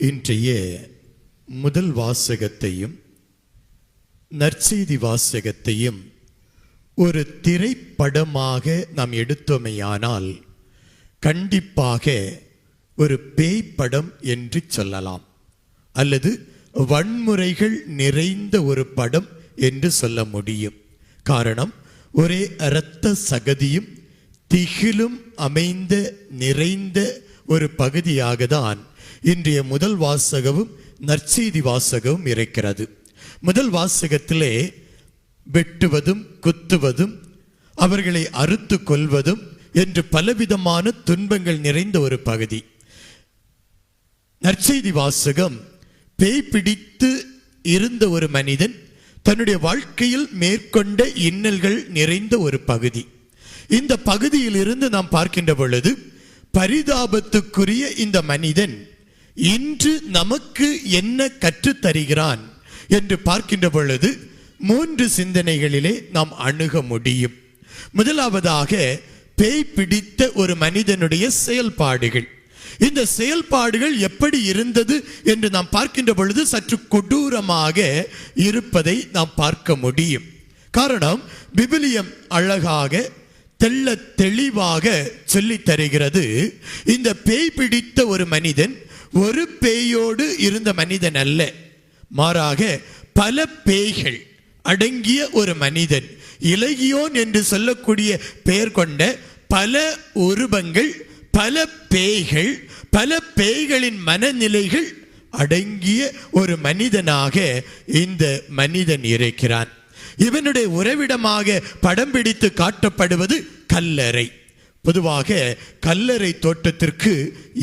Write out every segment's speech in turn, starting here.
இன்றைய முதல் வாசகத்தையும் நற்செய்தி வாசகத்தையும் ஒரு திரைப்படமாக நாம் எடுத்தோமேயானால் கண்டிப்பாக ஒரு பேய் படம் என்று சொல்லலாம், அல்லது வன்முறைகள் நிறைந்த ஒரு படம் என்று சொல்ல முடியும். காரணம், ஒரே இரத்த சகதியும் திகிலும் அமைந்த நிறைந்த ஒரு பகுதியாக தான் இன்றைய முதல் வாசகமும் நற்செய்தி வாசகமும் இருக்கிறது. முதல் வாசகத்திலே வெட்டுவதும் குத்துவதும் அவர்களை அறுத்து கொல்வதும் என்று பலவிதமான துன்பங்கள் நிறைந்த ஒரு பகுதி. நற்செய்தி வாசகம் பேய் பிடித்து இருந்த ஒரு மனிதன் தன்னுடைய வாழ்க்கையில் மேற்கொண்ட இன்னல்கள் நிறைந்த ஒரு பகுதி. இந்த பகுதியில் இருந்து நாம் பார்க்கின்ற பொழுது பரிதாபத்துக்குரிய இந்த மனிதன் இன்று நமக்கு என்ன கற்றுத்தருகிறான் என்று பார்க்கின்ற பொழுது 3 சிந்தனைகளிலே நாம் அணுக முடியும். முதலாவதாக, பேய் பிடித்த ஒரு மனிதனுடைய செயல்பாடுகள். இந்த செயல்பாடுகள் எப்படி இருந்தது என்று நாம் பார்க்கின்ற பொழுது சற்று கொடூரமாக இருப்பதை நாம் பார்க்க முடியும். காரணம், விவிலியம் அழகாக தெள்ள தெளிவாக சொல்லித் தருகிறது. இந்த பேய் பிடித்த ஒரு மனிதன் ஒரு பேயோடு இருந்த மனிதன் அல்ல, மாறாக பல பேய்கள் அடங்கிய ஒரு மனிதன். இலகியோன் என்று சொல்லக்கூடிய பெயர் கொண்ட பல உருவங்கள், பல பேய்கள், பல பேய்களின் மனநிலைகள் அடங்கிய ஒரு மனிதனாக இந்த மனிதன் இருக்கிறான். இவனுடைய உறைவிடமாக படம் பிடித்து காட்டப்படுவது கல்லறை. பொதுவாக கல்லறை தோட்டத்திற்கு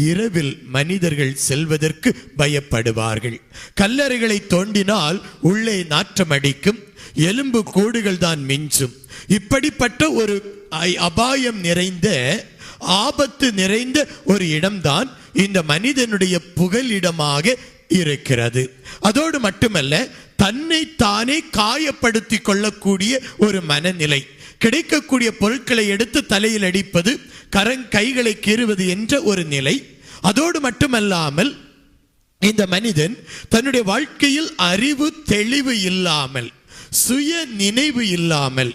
இரவில் மனிதர்கள் செல்வதற்கு பயப்படுவார்கள். கல்லறைகளை தோண்டினால் உள்ளே நாற்றம் அடிக்கும், எலும்பு கூடுகள் தான் மிஞ்சும். இப்படிப்பட்ட ஒரு அபாயம் நிறைந்த, ஆபத்து நிறைந்த ஒரு இடம்தான் இந்த மனிதனுடைய புகலிடமாக இருக்கிறது. அதோடு மட்டுமல்ல, தன்னை தானே காயப்படுத்தி கொள்ளக்கூடிய ஒரு மனநிலை. கிடைக்கக்கூடிய பொருட்களை எடுத்து தலையில் அடிப்பது, கைகளை கீறுவது என்ற ஒரு நிலை. அதோடு மட்டுமல்லாமல் இந்த மனிதன் தன்னுடைய வாழ்க்கையில் அறிவு தெளிவு இல்லாமல், சுய நினைவு இல்லாமல்,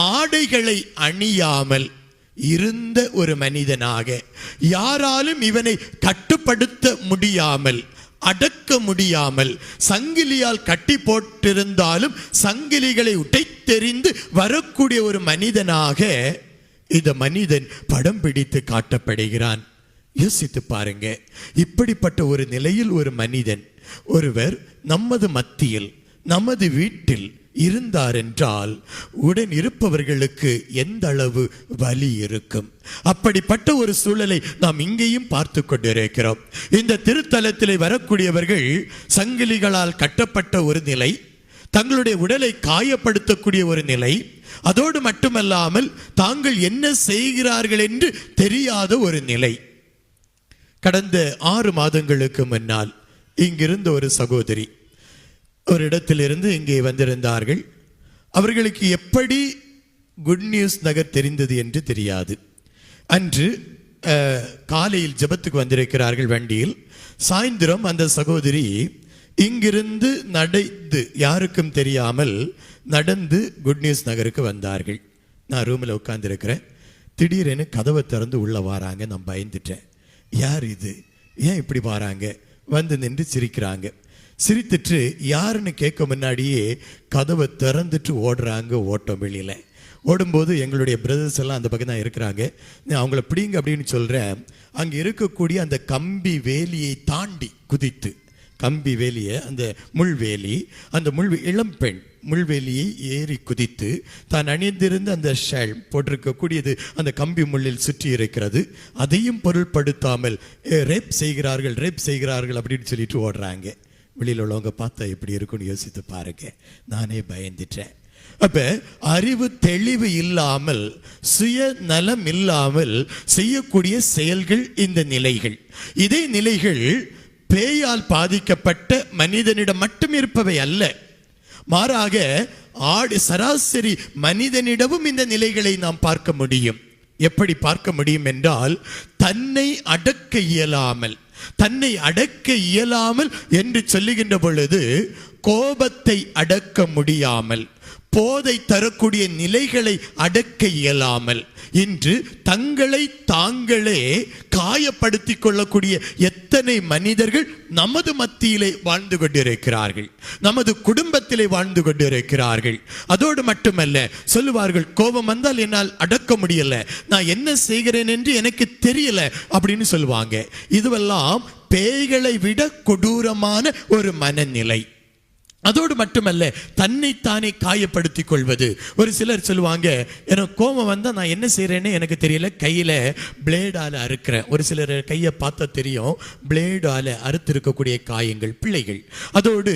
ஆடைகளை அணியாமல் இருந்த ஒரு மனிதனாக, யாராலும் இவனை கட்டுப்படுத்த முடியாமல், அடக்க முடியாமல், சங்கிலியால் கட்டி போட்டிருந்தாலும் சங்கிலிகளை உடைத்தெறிந்து வரக்கூடிய ஒரு மனிதனாக இந்த மனிதன் படம் பிடித்து காட்டப்படுகிறான். யோசித்து பாருங்க, இப்படிப்பட்ட ஒரு நிலையில் ஒரு மனிதன் ஒருவர் நமது மத்தியில், நமது வீட்டில் இருந்தார் என்றால் உடன் இருப்பவர்களுக்கு எந்த அளவு வலி இருக்கும். அப்படிப்பட்ட ஒரு சூழலை நாம் இங்கேயும் பார்த்து கொண்டிருக்கிறோம். இந்த திருத்தலத்திலே வரக்கூடியவர்கள் சங்கிலிகளால் கட்டப்பட்ட ஒரு நிலை, தங்களுடைய உடலை காயப்படுத்தக்கூடிய ஒரு நிலை, அதோடு மட்டுமல்லாமல் தாங்கள் என்ன செய்கிறார்கள் என்று தெரியாத ஒரு நிலை. கடந்த 6 மாதங்களுக்கு முன்னால் இங்கிருந்த ஒரு சகோதரி ஒரு இடத்திலிருந்து இங்கே வந்திருந்தார்கள். அவர்களுக்கு எப்படி குட் நியூஸ் நகர் தெரிந்தது என்று தெரியாது. அன்று காலையில் ஜெபத்துக்கு வந்திருக்கிறார்கள் வண்டியில். சாயந்தரம் அந்த சகோதரி இங்கிருந்து நடந்து, யாருக்கும் தெரியாமல் நடந்து குட் நியூஸ் நகருக்கு வந்தார்கள். நான் ரூமில் உட்கார்ந்துருக்கிறேன். திடீரென கதவை திறந்து உள்ளே வராங்க. நான் பயந்துட்டேன். யார் இது, ஏன் இப்படி வராங்க? வந்து நின்று சிரிக்கிறாங்க. சிரித்துட்டு யாருன்னு கேட்க முன்னாடியே கதவை திறந்துட்டு ஓடுறாங்க. ஓட்டம் வெளியில் ஓடும்போது எங்களுடைய பிரதர்ஸ் எல்லாம் அந்த பக்கம் தான் இருக்கிறாங்க. நான் அவங்கள பிடிங்க அப்படின்னு சொல்கிறேன். அங்கே இருக்கக்கூடிய அந்த கம்பி வேலியை தாண்டி குதித்து, கம்பி வேலியை, அந்த முள்வேலி, அந்த இளம்பெண் முள்வேலியை ஏறி குதித்து தான் அணிந்திருந்த அந்த ஷால் போட்டிருக்கக்கூடியது அந்த கம்பி முள்ளில் சுற்றி இருக்கிறது, அதையும் பொருட்படுத்தாமல் ரேப் செய்கிறார்கள் அப்படின்னு சொல்லிட்டு ஓடுறாங்க. வெளியில் உள்ளவங்க பார்த்தா எப்படி இருக்குன்னு யோசித்து பாருங்க. நானே பயந்துட்டேன். அப்ப அறிவு தெளிவு இல்லாமல், சுய நலம் இல்லாமல் செய்யக்கூடிய செயல்கள் இந்த நிலைகள். இதே நிலைகள் பேயால் பாதிக்கப்பட்ட மனிதனிடம் மட்டும் இருப்பவை அல்ல, மாறாக சராசரி மனிதனிடமும் இந்த நிலைகளை நாம் பார்க்க முடியும். எப்படி பார்க்க முடியும் என்றால், தன்னை அடக்க இயலாமல், தன்னை அடக்க இயலாமல் என்று சொல்லுகின்ற பொழுது கோபத்தை அடக்க முடியாமல், போதை தரக்கூடிய நிலைகளை அடக்க இயலாமல் இன்று தங்களை தாங்களே காயப்படுத்திக் கொள்ளக்கூடிய எத்தனை மனிதர்கள் நமது மத்தியிலே வாழ்ந்து கொண்டிருக்கிறார்கள், நமது குடும்பத்திலே வாழ்ந்து கொண்டிருக்கிறார்கள். அதோடு மட்டுமல்ல, சொல்லுவார்கள் கோபம் வந்தால் என்னால் அடக்க முடியல, நான் என்ன செய்கிறேன் என்று எனக்கு தெரியல அப்படின்னு சொல்லுவாங்க. இதுவெல்லாம் பேய்களை விட கொடூரமான ஒரு மனநிலை. அதோடு மட்டுமல்ல, தன்னைத்தானே காயப்படுத்திக் கொள்வது. ஒரு சிலர் சொல்லுவாங்க, எனக்கு கோபம் வந்தால் நான் என்ன செய்கிறேன்னு எனக்கு தெரியல, கையில் பிளேடால் அறுக்கிறேன். ஒரு சிலர் கையை பார்த்தா தெரியும், பிளேடால் அறுத்து இருக்கக்கூடிய காயங்கள், பிள்ளைகள். அதோடு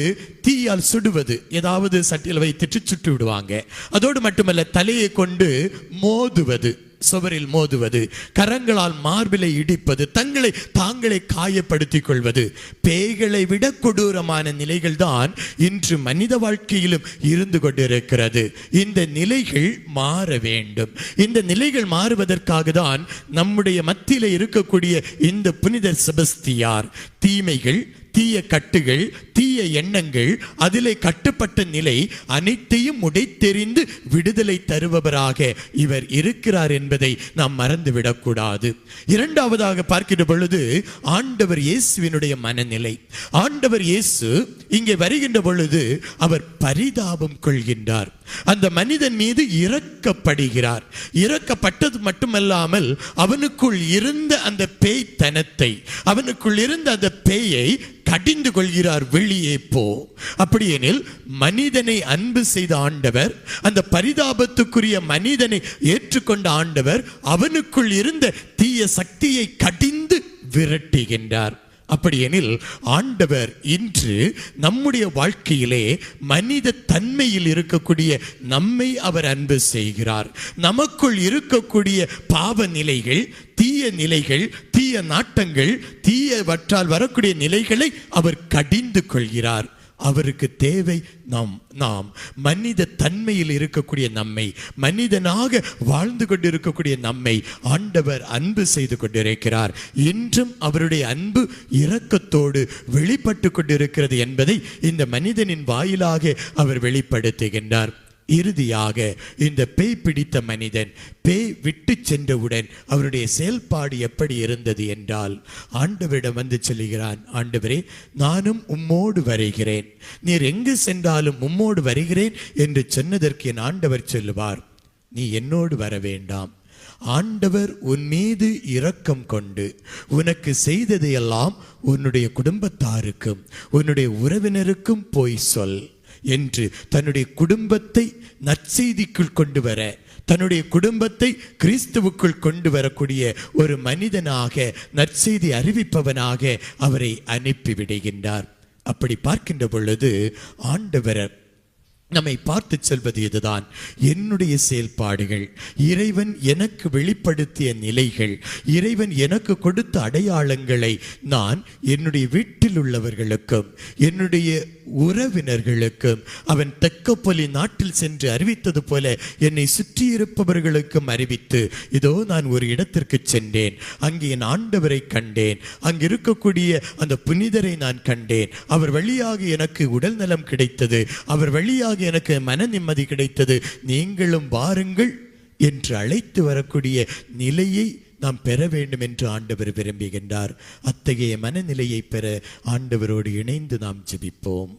தீயால் சுடுவது, ஏதாவது சட்டியில் வைத்துட்டு சுட்டு விடுவாங்க. அதோடு மட்டுமல்ல, தலையை கொண்டு மோதுவது, சுவரில் மோதுவது, கரங்களால் மார்பிலை இடிப்பது, தங்களை தாங்களே காயப்படுத்திக் கொள்வது. பேய்களை விட கொடூரமான நிலைகள் தான் இன்று மனித வாழ்க்கையிலும் இருந்து கொண்டிருக்கிறது. இந்த நிலைகள் மாற வேண்டும். இந்த நிலைகள் மாறுவதற்காக தான் நம்முடைய மத்தியில இருக்கக்கூடிய இந்த புனித செபஸ்தியார் தீமைகள், தீய கட்டுகள், தீய எண்ணங்கள், அதிலே கட்டுப்பட்ட நிலை அனைத்தையும் உடைத்தெறிந்து விடுதலை தருபவராக இவர் இருக்கிறார் என்பதை நாம் மறந்துவிடக்கூடாது. இரண்டாவதாக பார்க்கிற பொழுது ஆண்டவர் இயேசுவினுடைய மனநிலை. ஆண்டவர் இயேசு இங்கே வருகின்ற பொழுது அவர் பரிதாபம் கொள்கின்றார். அந்த மனிதன் மீது இரக்கப்படுகிறார். இரக்கப்பட்டது மட்டுமல்லாமல் அவனுக்குள் இருந்த அந்த பேய்த்தனத்தை, அவனுக்குள் இருந்த அந்த பேயை கடிந்து கொள்கிறார், வெளியே போ. அப்படியெனில் மனிதனை அன்பு செய்த ஆண்டவர், அந்த பரிதாபத்துக்குரிய மனிதனை ஏற்றுக்கொண்ட ஆண்டவர் அவனுக்குள் இருந்த தீய சக்தியை கடிந்து விரட்டுகின்றார். அப்படியெனில் ஆண்டவர் இன்று நம்முடைய வாழ்க்கையிலே மனித தன்மையில் இருக்கக்கூடிய நம்மை அவர் அன்பு செய்கிறார். நமக்குள் இருக்கக்கூடிய பாவ நிலைகள், தீய நிலைகள், தீய நாட்டங்கள், தீயவற்றால் வரக்கூடிய நிலைகளை அவர் கடிந்து கொள்கிறார். அவருக்கு தேவை நாம் மனித தன்மையில் இருக்கக்கூடிய நம்மை, மனிதனாக வாழ்ந்து கொண்டிருக்கக்கூடிய நம்மை ஆண்டவர் அன்பு செய்து கொண்டிருக்கிறார். இன்றும் அவருடைய அன்பு இரக்கத்தோடு வெளிப்பட்டு கொண்டிருக்கிறது என்பதை இந்த மனிதனின் வாயிலாக அவர் வெளிப்படுத்துகின்றார். இறுதியாக இந்த பேய் பிடித்த மனிதன் பேய் விட்டு சென்றவுடன் அவருடைய செயல்பாடு எப்படி இருந்தது என்றால், ஆண்டவரிடம் வந்து சொல்லுகிறான், ஆண்டவரே நானும் உம்மோடு வருகிறேன், நீர் எங்கு சென்றாலும் உம்மோடு வருகிறேன் என்று சொன்னதற்கு என் ஆண்டவர் சொல்லுவார், நீ என்னோடு வர வேண்டாம். ஆண்டவர் உன் மீது இரக்கம் கொண்டு உனக்கு செய்ததையெல்லாம் உன்னுடைய குடும்பத்தாருக்கும் உன்னுடைய உறவினருக்கும் போய் சொல் என்று தன்னுடைய குடும்பத்தை நற்செய்திக்குள் கொண்டு வர, தன்னுடைய குடும்பத்தை கிறிஸ்துவுக்குள் கொண்டு வரக்கூடிய ஒரு மனிதனாக, நற்செய்தி அறிவிப்பவனாக அவரை அனுப்பிவிடுகின்றார். அப்படி பார்க்கின்ற பொழுது ஆண்டவர் நம்மை பார்த்து சொல்வது இதுதான், என்னுடைய செயல்பாடுகள், இறைவன் எனக்கு வெளிப்படுத்திய நிலைகள், இறைவன் எனக்கு கொடுத்த அடையாளங்களை நான் என்னுடைய வீட்டில் உள்ளவர்களுக்கும் என்னுடைய உறவினர்களுக்கும் அவன் தெக்கப்பொலி நாட்டில் சென்று அறிவித்தது போல என்னை சுற்றியிருப்பவர்களுக்கும் அறிவித்து, இதோ நான் ஒரு இடத்திற்கு சென்றேன், அங்கே என் ஆண்டவரை கண்டேன், அங்கு இருக்கக்கூடிய அந்த புனிதரை நான் கண்டேன், அவர் வழியாக எனக்கு உடல் நலம் கிடைத்தது, அவர் வழியாக எனக்கு மன நிம்மதி கிடைத்தது, நீங்களும் வாருங்கள் என்று அழைத்து வரக்கூடிய நிலையை நாம் பெற வேண்டும் என்று ஆண்டவர் விரும்புகின்றார். அத்தகைய மனநிலையை பெற ஆண்டவரோடு இணைந்து நாம் ஜெபிப்போம்.